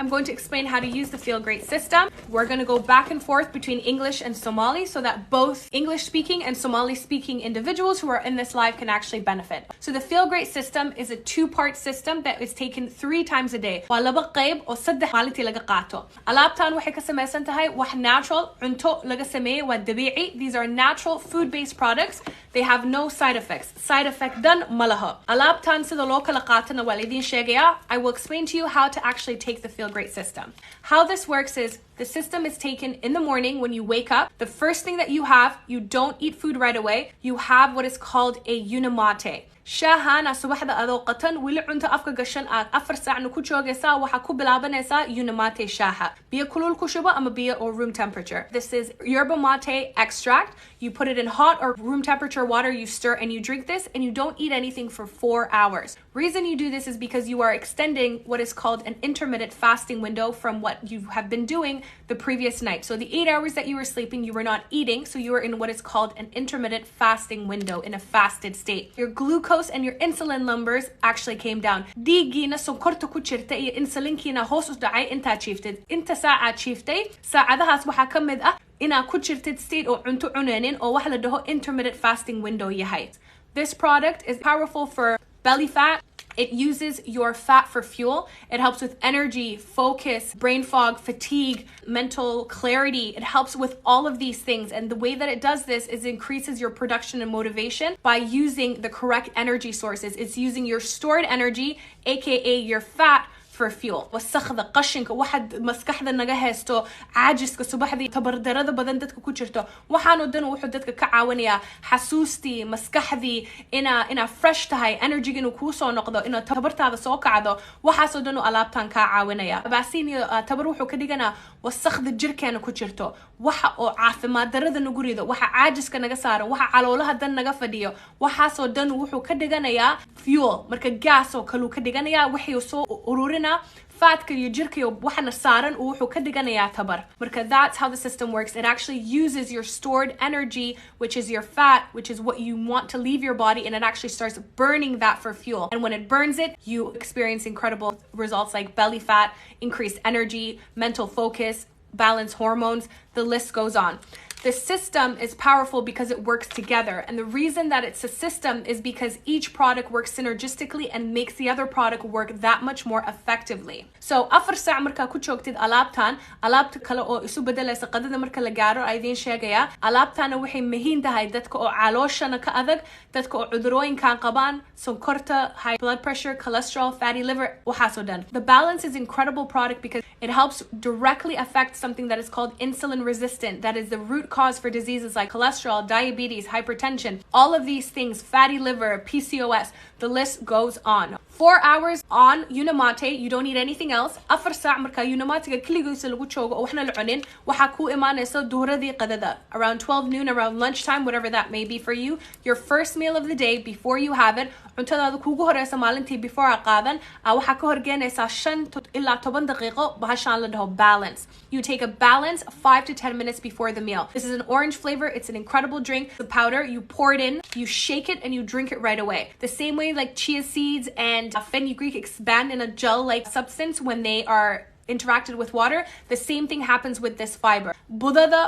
I'm going to explain how to use the Feel Great system. We're going to go back and forth between English and Somali so that both English speaking and Somali speaking individuals who are in this live can actually benefit. So the Feel Great system is a two-part system that is taken 3 times a day. Waa qayb oo 3 maalintii laga qaato. Alaabtan waxay ka samaysan tahay wax natural, cunto laga sameeyay waa dabiici. These are natural food-based products. They have no side effects. Side effect dan malaha. Alaabtan sida loo kala qaatana waa idin sheegaya. I will explain to you how to actually take the Feel Great system. How this works is the system is taken in the morning when you wake up. The first thing that you have, you don't eat food right away. You have what is called a unimate. Shahana subaxda adoo qatan wili cunto afka gashan aad 4 saac ku joogaysaa waxa ku bilaabanaysaa unimate shaha. Biyo kulul ku shubo ama biyo or room temperature. This is yerba mate extract. You put it in hot or room temperature water, you stir and you drink this, and you don't eat anything for 4 hours. Reason you do this is because you are extending what is called an intermittent fasting window from what you have been doing the previous night. So the 8 hours that you were sleeping, you were not eating, so you were in what is called an intermittent fasting window, in a fasted state. Your glucose and your insulin numbers actually came down. Digiina sonkorta ku jirta iyo insulinkiina hoos u dhacay inta chiiftid. Inta saaca chiiftay, saacadahaas waxa kamid ah ina ku jirtid state oo cunto cuneenin oo wax la dhaho intermittent fasting window yahay. This product is powerful for belly fat. It uses your fat for fuel. It helps with energy, focus, brain fog, fatigue, mental clarity. It helps with all of these things. And the way that it does this is increases your production and motivation by using the correct energy sources. It's using your stored energy, aka your fat, for fuel. wasaqda qashinka waxad maskaxda naga haysto caajiska subaxdii tabardarada badan dadka ku jirto waxaan oo dhan wuxuu dadka ka caawinayaa xasuustii maskaxdii ina fresh tahay energy inuu ku soo noqdo ina tabartaada soo kacdo waxaas oo dhan oo alaabtan ka caawinaya baasiin tabar wuxuu ka dhiganaa wasaqda jirkeena ku jirto waxa oo caafimaad darada nagu rido waxa caajiska naga saaran waxa caloolaha dan naga fadhiyo waxaas oo dhan wuxuu ka dhiganayaa fuel marka gas oo kale uu ka dhiganayaa wixii soo ururina fatka iyo jirka iyo waxana saaran uu wuxuu ka dhiganayaa tabar marka that's how the system works. It actually uses your stored energy, which is your fat, which is what you want to leave your body, and it actually starts burning that for fuel. And when it burns it, you experience incredible results like belly fat, increased energy, mental focus, balanced hormones, the list goes on. The system is powerful because it works together. And the reason that it's a system is because each product works synergistically and makes the other product work that much more effectively. So, 4 saac marka ku joogtid alaabta kale oo isu bedelaysa qadada marka la gaaro aydiin sheegaya alaabtana waxay muhiim tahay dadka oo calooshana ka adag dadka oo cudurooyinkan qabaan sonkorta, high blood pressure, cholesterol, fatty liver waxaas oo dhan. The balance is incredible product because it helps directly affect something that is called insulin resistant, that is the root cause for diseases like cholesterol, diabetes, hypertension, all of these things, fatty liver, PCOS, the list goes on. 4 hours on unimate, you don't need anything else. 4 saac marka unimate kaligiisa lagu joogo oo waxna la cunin waxa ku imaanaysa duhradii qadada around 12 noon, around lunchtime, whatever that may be for you. Your first meal of the day before you have it, cuntadaada kugu horeysa maalintii before a qaadan waxa ka horgeynaysa 5 ilaa 10 daqiiqo bahashaan la dhaho balance. You take a balance 5 to 10 minutes before the meal. This is an orange flavor. It's an incredible drink. The powder, you pour it in, you shake it, and you drink it right away. The same way like chia seeds and fenugreek expand in a gel-like substance when they are interacted with water. The same thing happens with this fiber. Budada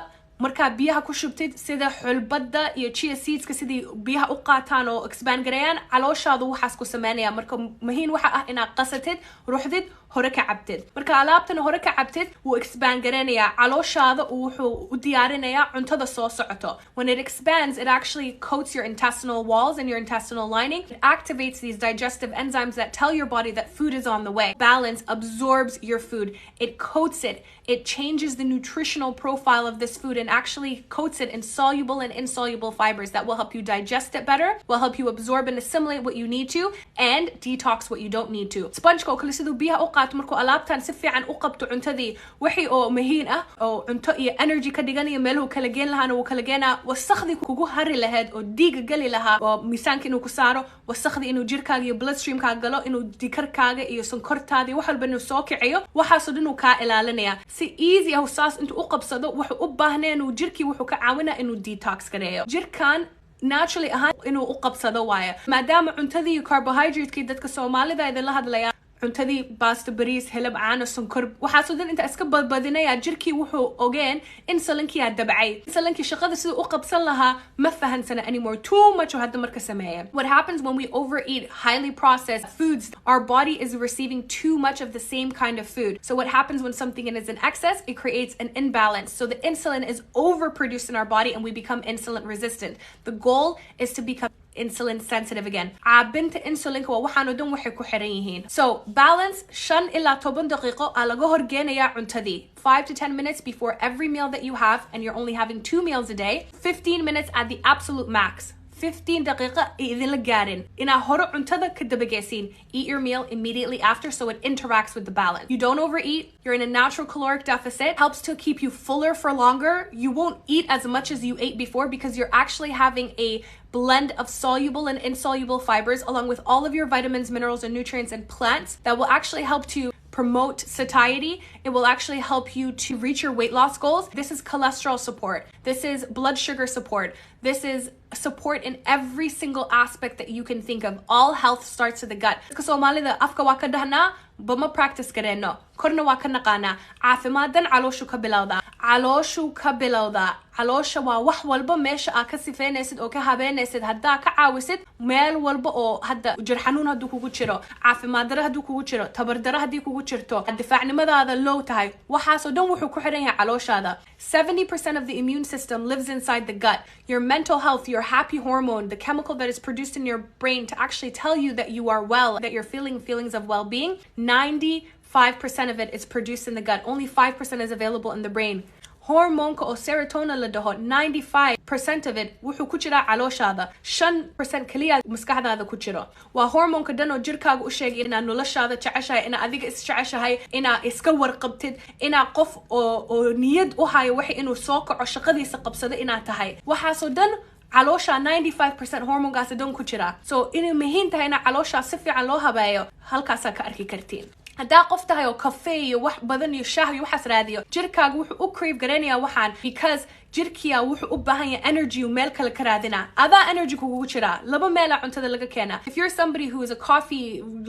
marka biyaha ku shubtid sida xulbada iyo chia seeds ka sidii biyaha u qaataan oo expand gareeyaan calooshaadu waxaas ku sameynaya marka muhiim waxa ah inaad qasatid ruuxdid hore ka cabtid marka alaabtan hore ka cabtid wuu expand gareynaya calooshaada wuxuu u diyaarinayaa cuntada soo socoto. When it expands, it actually coats your intestinal walls and your intestinal lining. It activates these digestive enzymes that tell your body that food is on the way. Balance absorbs your food. It coats it. It changes the nutritional profile of this food and actually coats it in soluble and insoluble fibers that will help you digest it better, will help you absorb and assimilate what you need to, and detox what you don't need to. Sponge ko kala sidoo biyaha u qaato markuu alaabtan si fiican u qabto cuntadii wixii oo muhiim ah oo cunto iyo energy ka dhiganaya meeluhu kala geen lahaana wuu kala geenaa wasaqdii kugu hari lahayd oo dhiiga gali lahaa oo miisaanka inuu ku saaro wasaqdii inuu jirkaaga iyo bloodstreamkaaga galo inuu dhikarkaaga iyo sonkortaada wax walba inuu soo kiciyo waxaasoo dhan uu kaa ilaalinaya si easy ah saas intuu u qabsado wuxuu u baahnaa inuu jirkii wuxuu ka caawinaa inuu detox gareeyo jirkan naturally ahaan inuu u qabsado waaye maadaama cuntadii iyo carbohydratekii dadka Soomaalida idin la hadlaya cuntadii baasto bariis hilib caano sonkor waxaasoo dhan inta iska badbadinaya jirkii wuxuu ogeen insulinkii dabcay insulinkii shaqada sida u qabsan lahaa ma fahansana anymore too much hadda marka sameeya. What happens when we overeat highly processed foods, our body is receiving too much of the same kind of food. So what happens when something is in excess, it creates an imbalance. So the insulin is overproduced in our body and we become insulin resistant. The goal is to become insulin sensitive again. عابنت insulin كوا وحنا دون وحي كحرينهين. So balance شن إلا 10 دقيقة على جهر جينيا عنتدي 5 to 10 minutes before every meal that you have, and you're only having 2 meals a day. 15 minutes at the absolute max. 15 دقيقة إذن لقارن. إنا هرو عنتدا كدبجاسين. Eat your meal immediately after so it interacts with the balance. You don't overeat. You're in a natural caloric deficit. Helps to keep you fuller for longer. You won't eat as much as you ate before because you're actually having a blend of soluble and insoluble fibers along with all of your vitamins, minerals, and nutrients and plants that will actually help to promote satiety. It will actually help you to reach your weight loss goals. This is cholesterol support. This is blood sugar support. This is support in every single aspect that you can think of. All health starts with the gut. Somali afka waka dahna bama practice kareno. Korna waka naqana. Cafimadkan calooshu ka bilowda. Calooshu ka bilowda. caloosha waa wax walba meesha aad ka sifeynaysid oo ka habeenaysid haddaa ka caawisid meel walba oo hadda jir xanuun hadduu kugu jiro caafimaad daro hadduu kugu jiro tabar daro haddii kugu jirto difaacnimadaada low tahay waxaasoo dhan wuxuu ku xiran yahay calooshaada 70% of the immune system lives inside the gut. Your mental health, your happy hormone, the chemical that is produced in your brain to actually tell you that you are well, that you're feeling feelings of well-being, 95% of it is produced in the gut. Only 5% is available in the brain. Hormone or serotonin la dhaho 95% of it wuxuu ku jiraa calooshaada 5% kaliya maskaxdaada ku jiro waa hormoonka dhan oo jirkaaga u sheegay inaad noloshaada jeceshahay inaad adiga is jeceshahay inaad iska warqabtid inaad qof oo niyad u hayo wixii inuu soo kaco shaqadiisa qabsado inaad tahay waxaasoo dhan caloosha 95% hormoonkaas dhan ku jira so inay muhiim tahay in caloosha si fiican loo habeeyo halkaas ka arki kartiin haddaa qof tahay oo cafe iyo wax badan iyo shaah iyo waxaas raadiyo jirkaaga wuxuu u crave garanaya waxaan because jirkiya wuxuu u baahan yahay energy meel kale ka raadina adaa energy kugu jira laba meel cuntada laga keena if you're somebody who is a coffee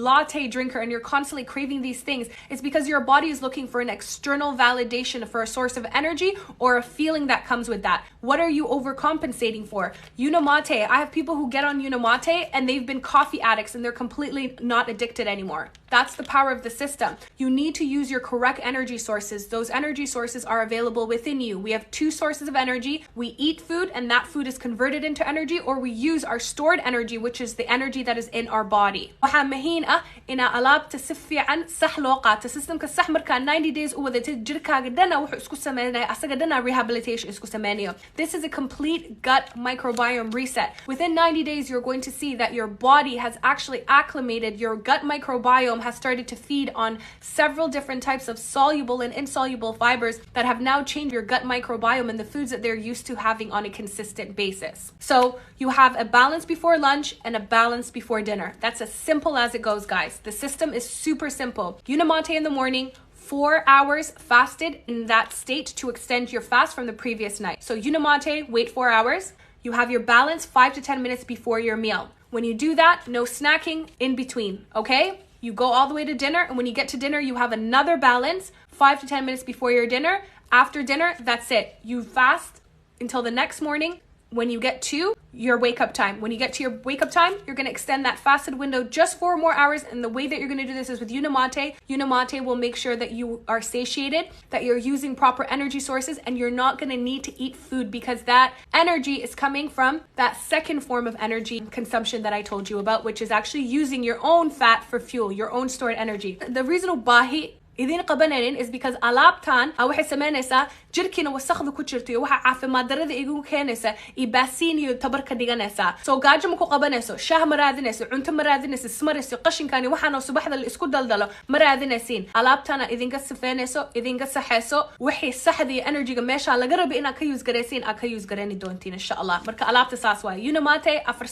latte drinker and you're constantly craving these things it's because your body is looking for an external validation for a source of energy or a feeling that comes with that what are you overcompensating for Unamate I have people who get on Unamate and they've been coffee addicts and they're completely not addicted anymore that's the power of the system you need to use your correct energy sources those energy sources are available within you we have two sources of energy we eat food and that food is converted into energy or we use our stored energy which is the energy that is in our body waxa muhiim ah ina alaabta si fiican sax loo qaato systemka sax marka 90 days u wadatid jirkaaga dhan wuxuu isku sameeynaa asaga dhan rehabilitation isku sameeyo this is a complete gut microbiome reset within 90 days you're going to see that your body has actually acclimated your gut microbiome has started to feed on several different types of soluble and insoluble fibers that have now changed your gut microbiome and the foods that they're used to having on a consistent basis. So you have a balance before lunch and a balance before dinner. That's as simple as it goes, guys. The system is super simple. Unamate in the morning, 4 hours fasted in that state to extend your fast from the previous night. So Unamate, wait 4 hours. You have your balance 5 to 10 minutes before your meal. When you do that, no snacking in between, okay? You go all the way to dinner, and when you get to dinner, you have another balance 5 to 10 minutes before your dinner. After dinner, that's it. You fast until the next morning. When you get to your wake up time, when you get to your wake up time, you're going to extend that fasted window just 4 more hours. And the way that you're going to do this is with Unamate. Unamate will make sure that you are satiated, that you're using proper energy sources, and you're not going to need to eat food because that energy is coming from that second form of energy consumption that I told you about, which is actually using your own fat for fuel, your own stored energy. The reason why idin qabanaynin is because alaabtan waxay sameynaysaa jirkiina wasaqda ku jirto iyo waxa caafimaad darada igu keenaysa ibaasiin iyo tabarka dhiganaysa soo gaajo ma ku qabanayso shaah ma raadinayso cunto ma raadinayso smarayso qashinkani waxaana subaxda la isku daldalo ma raadinaysiin alaabtana idinka sifeynayso idinka saxayso wixii saxda iyo energy-ga meesha laga rabo inaad ka use garaysiin aad ka use garani doontiin insha Allah marka alaabta saas waay Unamate 4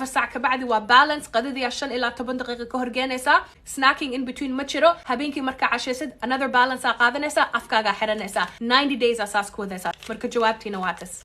saac ka bacdi waa balance qadadii 5 ilaa 10 daqiiqo ka horgeynaysa snacking in between ma jiro habeenkii marka cashaysid another balance qaadanaysa afkaaga xiranaysa 90 days asaas ku wadaysa marka jawaabtiina waa tas